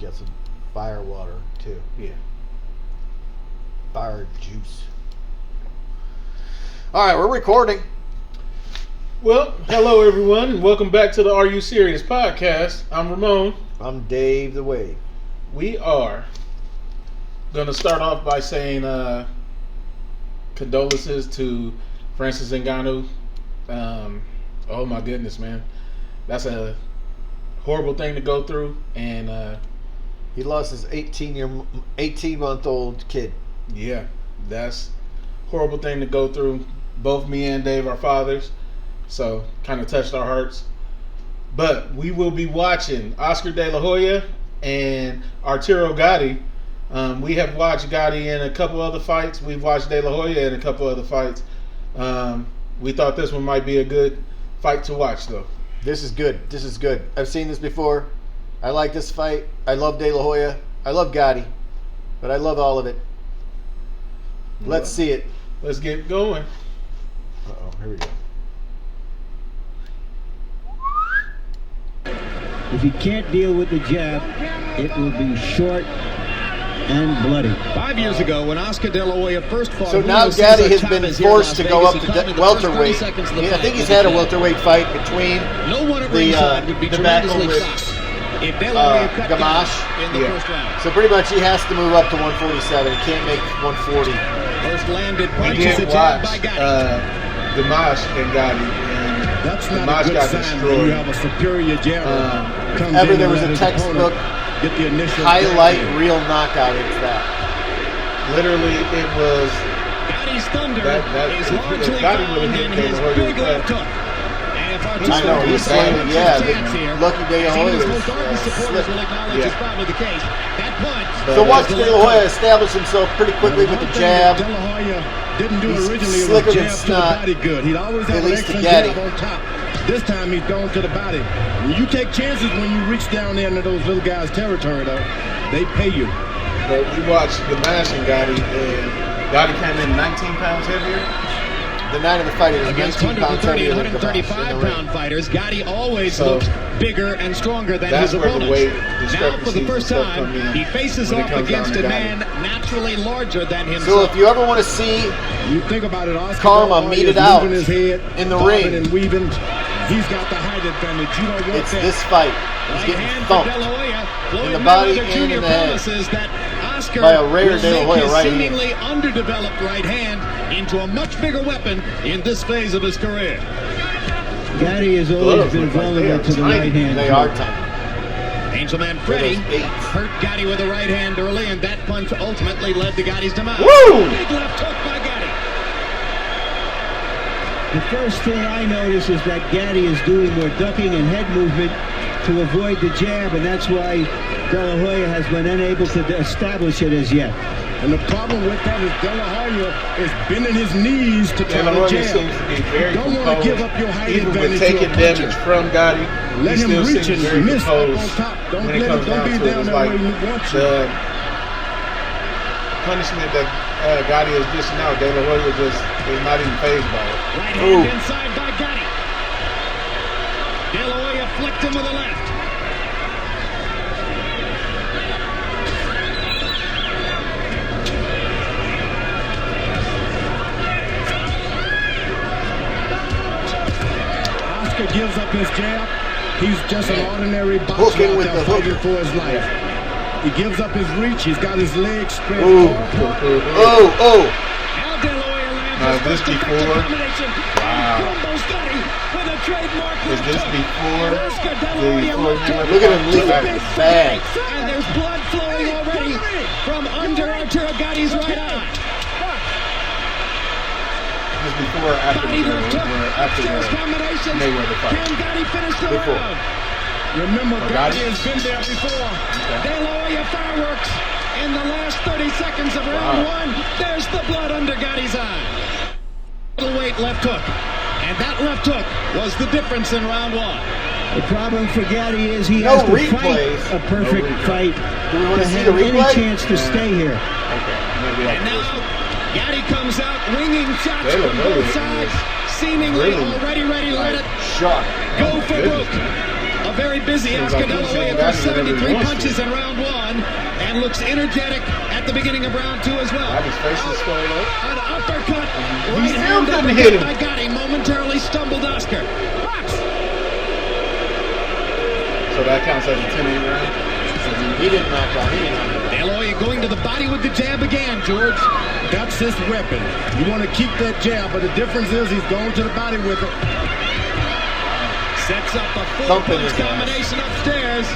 Get some fire water too. Yeah. Fire juice. All right, we're recording. Well, hello everyone, and welcome back to the Are You Serious podcast. I'm Ramon. I'm Dave the Wave. We are going to start off by saying condolences to Francis Ngannou. Oh my goodness, man. That's a horrible thing to go through, and he lost his 18-month-old kid. Yeah, that's a horrible thing to go through. Both me and Dave are fathers, so kind of touched our hearts. But we will be watching Oscar DelaHoya and Arturo Gatti. We have watched Gatti in a couple other fights. We've watched DelaHoya in a couple other fights. We thought this one might be a good fight to watch, though. This is good. This is good. I've seen this before. I like this fight. I love DelaHoya. I love Gatti. But I love all of it. Let's see it. Let's get going. Uh-oh, here we go. If he can't deal with the jab, it will be short and bloody. 5 years ago, when Oscar DelaHoya first fought, so now Gatti has been forced to go up to welterweight. I think he's had a welterweight fight between the tobacco with Gamache. in the first round. So pretty much he has to move up to 147. He can't make 140. First landed We punch did is a jab by watch Gatti. Gamache and Gatti, and That's not Gamache a good got sign when destroyed. you have a superior jabber. comes Ever in there and was let a his textbook opponent get the initial highlight tap in. real knockout, it's that. Literally, it was Gotti's thunder that is if largely Gatti found would have in hit his DelaHoya big with left that. hook. And if I Arturo know, he's slams saying, his yeah, chance here, Lucky DelaHoya as even was most ardent supporters will slick. acknowledge is probably the case. That punch. So watch DelaHoya establish himself pretty quickly with the jab. DelaHoya didn't do He's originally slicker was than jab to the snot, body good. He'd always at have an least to excellent Gatti. jab on top. This time he's gone to the body. When you take chances when you reach down there into those little guys' territory, though, they pay you. But we watched Gamache and Gatti, and Gatti came in 19 pounds heavier. The night of the fight, it was Against 19 pounds 130 heavier and than Gamache in the 135-pound ring. fighters, Gatti always So, looks bigger and stronger than that's his where the opponents. weight Now, for discrepancies the and first stuff come time, in he faces when it off comes down against to a Gatti. man naturally larger than So himself. if you ever want to see You think about it, Oscar Karma DelaHoya meted is out moving his head, in the bobbing ring. and weaving. He's got the height advantage. You don't want it's that. this fight, he's Right getting hand for thumped DelaHoya. in Floyd the body Mayweather and Jr. in the head promises that Oscar by a rare will make DelaHoya his right hand. seemingly underdeveloped right hand into a much bigger weapon in this phase of his career. Gatti has always Gloves been look like they vulnerable are to the tiny. right hand. They too. are tiny. Angel Man They're Freddy those eights. hurt Gatti with a right hand early, and that punch ultimately led to Gatti's demise. Woo! Big left hook by Gatti. The first thing I notice is that Gatti is doing more ducking and head movement to avoid the jab, and that's why DelaHoya has been unable to establish it as yet. And the problem with that is DelaHoya is bending his knees to try to DelaHoya jab. seems to be very Don't want to composed. give up your height Even with advantage taking to a puncher. damage from Gatti, Let he him still reach seems and very miss up on composed top. Don't when it let comes him, don't down be to it. down It's there like where he wants you. the punishment that Gatti is dishing out, DelaHoya just is not even phased by it. Right Ooh. hand inside by Gatti. DelaHoya flicked him with a left. Oscar gives up his jab. He's just an ordinary boxer Hooking out with there the fighting hook. for his life. He gives up his reach. He's got his legs spread Ooh. far apart. Oh. Now DelaHoya lands Now, his is this first effective before? combination. Wow. Crumbles Gatti with a trademark Is left this hook. before And Oscar the DelaHoya Floyd left hook. Mayweather Look at him leave fight? it bag. And there's blood flowing already from under Arturo Gatti's right eye. Is this before or after Gatti the left hook. after Upstairs the combinations. Mayweather fight? Can Gatti finish the Before. round? Remember, Gatti? Gatti has been there before. DelaHoya fireworks in the last 30 seconds of round one. There's the blood under Gatti's eye. Middleweight left hook. And that left hook was the difference in round one. The problem for Gatti is he No has to fight replays. a perfect No replay. fight Do we want to to see have the any replay? chance to stay here. Okay, maybe And after now Gatti comes out winging shots They from look really both sides, seemingly really already ready to let it Sharp. go for goodness, broke. man. A A very busy Oscar De La Hoya for 73 punches in round 1 and looks energetic at the beginning of round 2 as well. His face is swollen up. An uppercut. He Right still hand couldn't hit him. by Gatti momentarily stumbled Oscar. So that counts as a 10-8 round. He didn't knock out. He didn't knock out. De La Hoya going to the body with the jab again, George. That's his weapon. You want to keep that jab, but the difference is he's going to the body with it. Sets up a Thumping full-punch his ass. combination upstairs.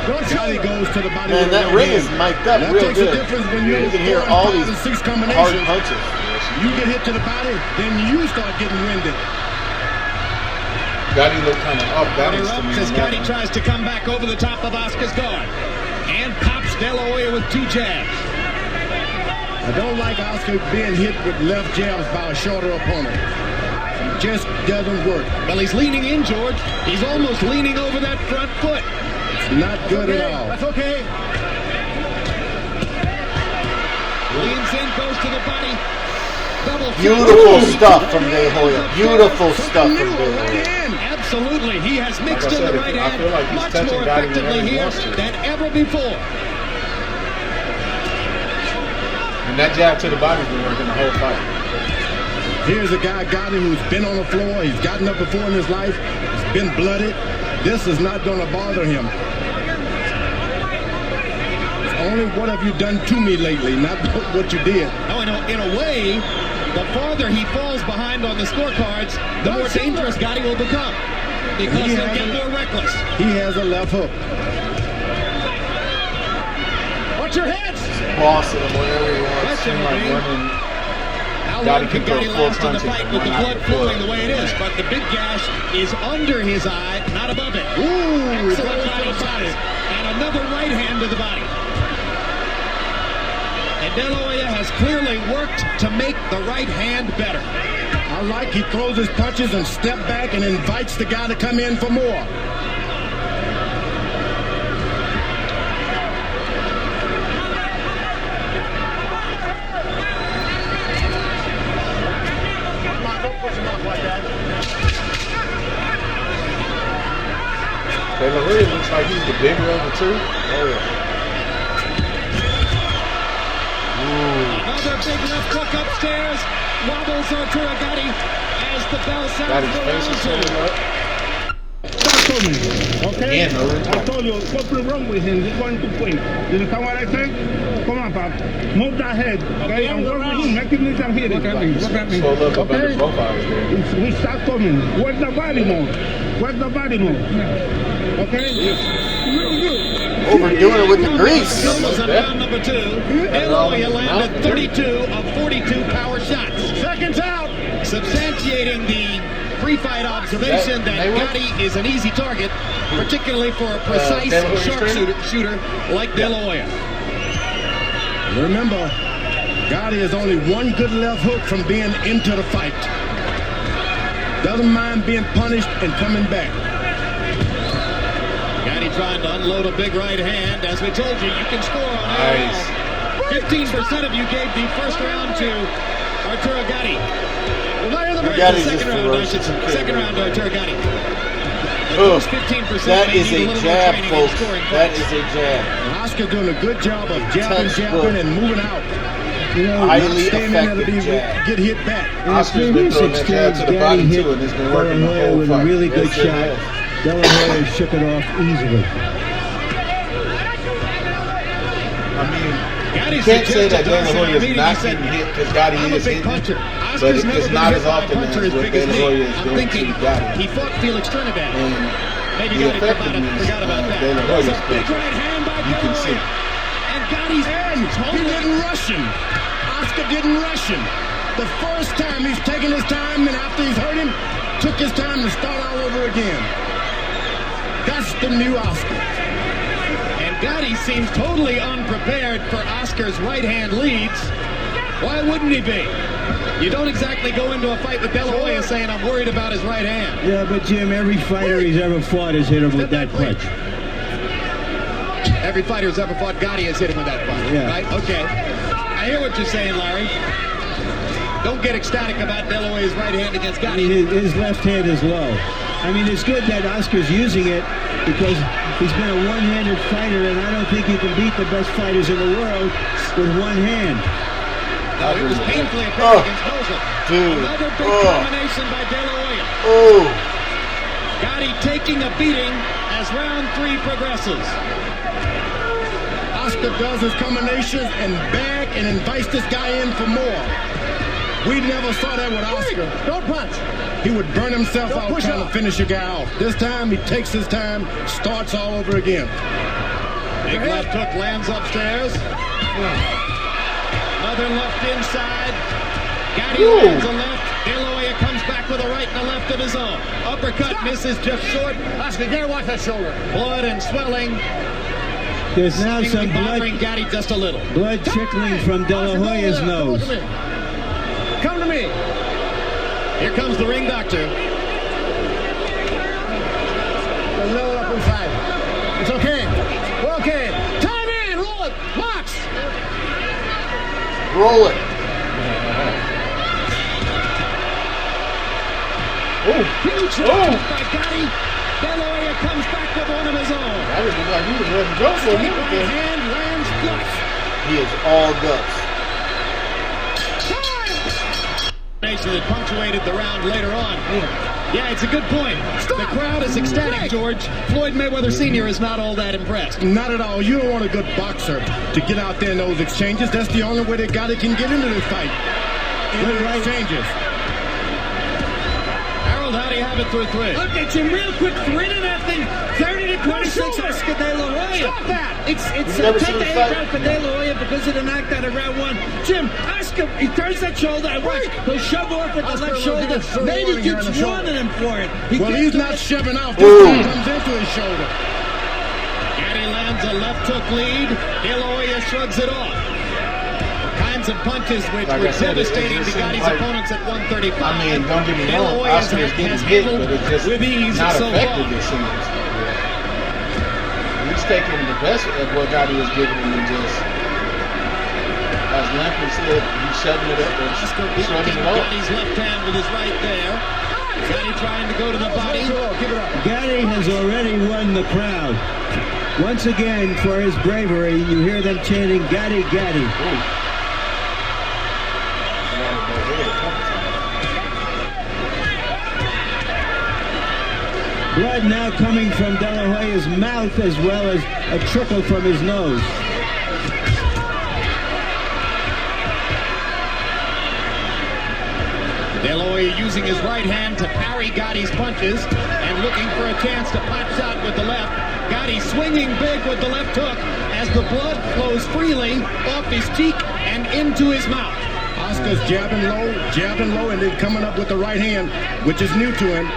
Gatti goes to the body Man, with that the ring right is hand. mic'd up That real takes good. a difference when you're You can hear throwing all 5 these and 6 hard combinations. punches. You get hit to the body, then you start getting winded. Gatti looked kind of off Gatti balance to me. erupts as on that Gatti one. tries to come back over the top of Oscar's guard. And pops De La Hoya with 2 jabs. I don't like Oscar being hit with left jabs by a shorter opponent. It just doesn't work. Well, he's leaning in, George. He's almost leaning over that front foot. It's not good at all. That's okay. Leans in, goes to the body. Double Beautiful stuff from De La Hoya. Beautiful stuff from De La Hoya. Absolutely. He has mixed Like I in the said, right I hand feel like he's much touching more Gatti effectively whenever he here wants to. than ever before. And that jab to the body's been working the whole fight. Here's a guy, Gatti, who's been on the floor. He's gotten up before in his life. He's been blooded. This is not going to bother him. It's only what have you done to me lately, not what you did. Oh, in a way, the farther he falls behind on the scorecards, the more dangerous Gatti will become. Because he'll get more reckless. He has a left hook. Watch your heads! Bossing him whenever he wants. Question will Like be, running. how Gatti long can can throw Gatti 4 last in the punches fight and with the one blood out the flowing floor. the way it is? But the big gash is under his eye, not above it. Ooh, Excellent body shots. And another right hand to the body. And De La Hoya has clearly worked to make the right hand better. I like he throws his punches and step back and invites the guy to come in for more. De La Hoya looks like he's the bigger of the two. Oh, yeah. Another big left hook upstairs. Wobbles Arturo Gatti as the bell sounds Gotti's for face is round 2. swollen up. Stop coming, okay? Yeah, no, it's I fine. told you, something wrong with him. He's going to quit. You understand what I said? Come on, Pop. Move that head, okay? And work with him. Make him need some hitting. Look at me. Swole up under Okay? both eyes there. We start coming. Where's the body move? Where's the body move? Okay? Overdoing it with the grease. Almost on round number 2. De La Hoya landed 32 of 42 power shots. Seconds out. Substantiating the pre-fight observation that Gatti is an easy target, particularly for a precise De La Hoya's sharpshooter like De La Hoya. Remember, Gatti is only one good left hook from being into the fight. Doesn't mind being punished and coming back. Gatti trying to unload a big right hand. As we told you, you can score on Nice. AOL. 15% of you gave the first round to Arturo Gatti. Gatti's Second just round, I should ferocious. say. Second round to Arturo Gatti. Ugh. 15% That may is need a little more jab, training in folks. scoring That points. is a jab. And Oscar doing a good job of jabbing, Textbook. jabbing, and moving out. You know, Highly not standing there to effective be, jab. get hit back. Oscar's been throwing that jab to the body too, and it's been working the De La Hoya whole with a fight. really good Yes, it shot. is. De La Hoya shook it off easily. I mean, Gatti you can't say suggested that De La to us in our Hoya is meeting, not he said, getting hit because Gatti I'm a is big hitting, puncher. but Oscar's never it's been not hit as by a often puncher as as what big De as La me. Hoya is I'm doing thinking to Gatti. he fought Felix Trinidad. And Maybe the Gatti effectiveness forgot about that. De La There's a Hoya's big picture. right hand by You De can La see. Hoya. And Gatti's He didn't rush him. Oscar didn't rush him. The first time he's taking his time, and after he's hurt him, took his time to start all over again. That's the new Oscar. And Gatti seems totally unprepared for Oscar's right hand leads. Why wouldn't he be? You don't exactly go into a fight with De La Hoya saying, I'm worried about his right hand. Yeah, but Jim, every fighter he's ever fought has hit him with that punch. Every fighter who's ever fought Gatti has hit him with that punch, Yeah. right? Okay. I hear what you're saying, Larry. Don't get ecstatic about De La Hoya's right hand against I Gatti. mean, his left hand is low. I mean, it's good that Oscar's using it because he's been a one-handed fighter, and I don't think you can beat the best fighters in the world with one hand. No, it was painfully apparent against Mosley. Dude. Another big combination by DelaHoya. Oh. Gotti taking a beating as round 3 progresses. Oscar does his combinations and bag and invites this guy in for more. We never saw that with Oscar. Don't punch. He would burn himself out push trying up. to finish a guy off. This time, he takes his time, starts all over again. Big left hook lands upstairs. Another left inside. Gatti lands a left. DelaHoya comes back with a right and a left of his own. Uppercut misses just short. Oscar, you gotta watch that shoulder. Blood and swelling. There's now some bothering Gatti just a little. blood trickling from DelaHoya's nose. Come to me. Here comes the ring doctor. A little up inside. It's okay. We're okay. Time in. Roll it. Box. Roll it. Huge left by Gatti. DelaHoya comes back with one of his own. That was like he was ready to go for a minute Right there. hand lands flush. He is all guts. Nation that punctuated the round later on. Yeah, it's a good point. The crowd is ecstatic, George. Floyd Mayweather Sr. is not all that impressed. Not at all. You don't want a good boxer to get out there in those exchanges. That's the only way that Gotti can get into this fight. In the exchanges. Harold, how do you have it through 3? Okay, Jim, real quick, 3-0, 30-26, Oscar DelaHoya. Stop that. It's never a seen him 10-8 fight? round for DelaHoya because of the knockdown in round 1. Jim, Oscar, he turns that shoulder and watch. He'll shove off with the Oscar left will shoulder. get a Maybe warning here keeps on the shoulder. warning him for it. Well, can't he's do not it. shoving off. Ooh. This time comes into his shoulder. Gatti lands a left hook lead. DelaHoya shrugs it off. Kinds of punches which Like were I said, it devastating just to seems Gatti's like- opponents at 135. I mean, don't get me wrong, DelaHoya Oscar is getting has hit, handled but it's just with ease not so effective, far. it seems. He's taking the best of what Gotti is giving him and just, as Lampley said, he's shoving it up and Oscar shrugging blocking it off. Gatti's left hand with his right there. Gatti trying to go to the body. Keep it up. Gatti has already won the crowd. Once again, for his bravery, you hear them chanting, Gatti, Gatti. Blood now coming from DelaHoya's mouth as well as a trickle from his nose. DelaHoya using his right hand to parry Gatti's punches and looking for a chance to pot shot with the left. Gatti swinging big with the left hook as the blood flows freely off his cheek and into his mouth. Oscar's jabbing low, and then coming up with the right hand, which is new to him.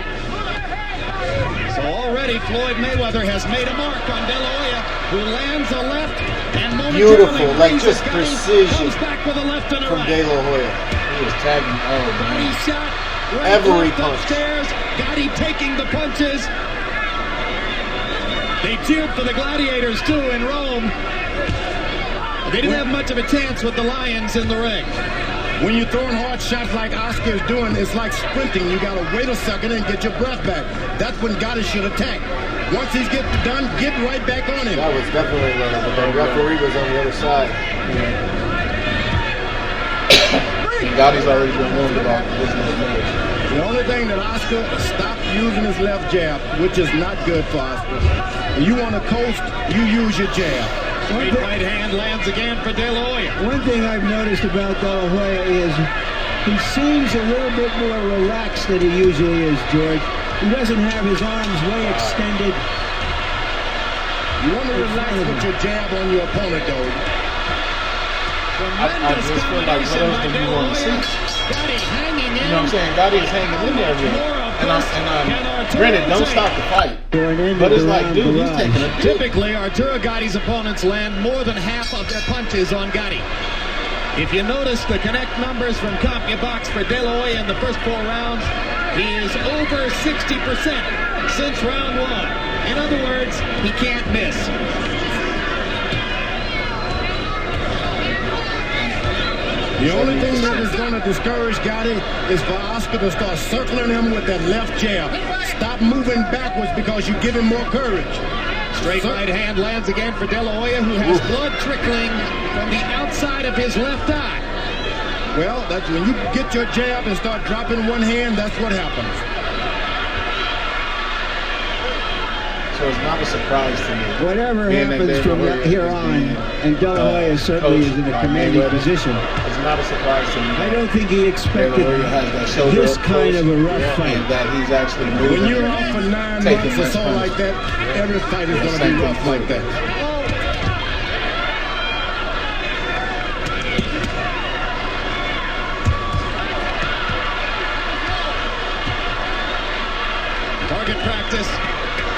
So already Floyd Mayweather has made a mark on DelaHoya, who lands a left and momentarily Beautiful, like freezes just Gatti, precision comes back with a left and a from right. DelaHoya. He was tagging, oh Body man. shot, right Every left punch. upstairs. Gatti taking the punches. They cheered for the Gladiators too in Rome. They didn't have much of a chance with the Lions in the ring. When you're throwing hard shots like Oscar is doing, it's like sprinting. You got to wait a second and get your breath back. That's when Gotti should attack. Once he's done, get right back on him. That was definitely wrong, but the referee was on the other side. Gotti's already been warned about this match. The only thing that Oscar stopped using his left jab, which is not good for Oscar. You want to coast, you use your jab. Straight right hand lands again for DelaHoya. One thing I've noticed about DelaHoya is he seems a little bit more relaxed than he usually is, George. He doesn't have his arms way extended. You want to relax with your jab on your opponent, though. I just feel like what else do you want to see? Gatti hanging in. You know what I'm saying? Gotti is hanging in there with him. And granted, don't stop the fight. For an end But of it's the like, round dude, he's barrage. taking a big. Typically, Arturo Gatti's opponents land more than half of their punches on Gatti. If you notice the connect numbers from CompuBox for DelaHoya in the first 4 rounds, he is over 60% since round 1. In other words, he can't miss. The only thing that is going to discourage Gatti is for Oscar to start circling him with that left jab. Stop moving backwards because you give him more courage. Straight right hand lands again for De La Hoya, who has blood trickling from the outside of his left eye. Well, that's when you get your jab and start dropping one hand, that's what happens. So it's not a surprise to me. Whatever being that happens De from La Hoya here is on, being, and De La Hoya certainly coached is in a by commanding Mayweather. position. It's not a surprise to me. I don't think he De La expected Hoya has that shoulder this up kind close, of a rough fight. and that he's actually moving. When you're off for 9 taking months or less so punches. like that, every fight is going to be rough like that.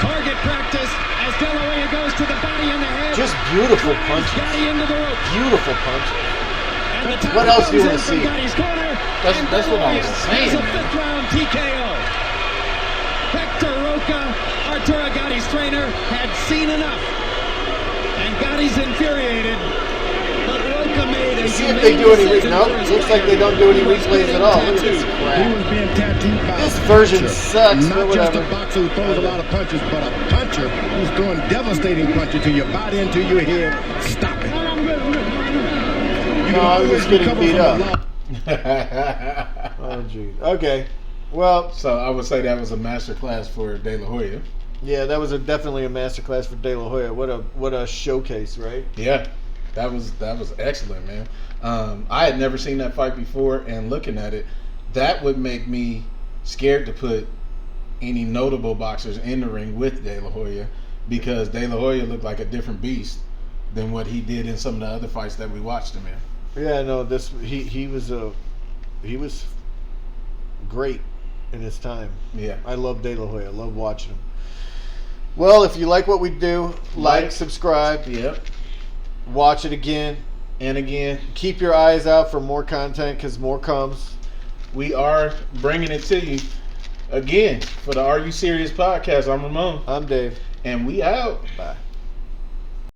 Target practice as De La Hoya goes to the body and the head. Just beautiful punches. Gatti into the rope. Beautiful punches. And the What title else do you comes wanna in see? from Gatti's corner. That's And what De La I was Hoya saying, has a man. 5th round TKO. Hector Roca, Arturo Gatti's trainer, had seen enough. And Gatti's infuriated. But Roca made a See if they do any decision no, for his looks like they don't do any replays at all. Look at this He crap. was being tattooed by This a version puncher. sucks, but Not just whatever. a boxer who throws a lot of punches, but a puncher who's throwing devastating punches to your body and to your head. Stop it. You No, I was always just getting recover beat from a up. loss. Oh, geez. Okay. Well, So I would say that was a masterclass for De La Hoya. yeah, that was definitely a masterclass for De La Hoya. What a showcase, right? Yeah, that was excellent, man. I had never seen that fight before, and looking at it, that would make me scared to put any notable boxers in the ring with De La Hoya, because De La Hoya looked like a different beast than what he did in some of the other fights that we watched him in. Yeah, no, he was great in his time. Yeah. I love De La Hoya. I love watching him. Well, if you like what we do, like, subscribe, Yep. watch it again. And again, Keep your eyes out for more content because more comes. we are bringing it to you again for the Are You Serious podcast. I'm Ramon, I'm Dave. and we out. Bye.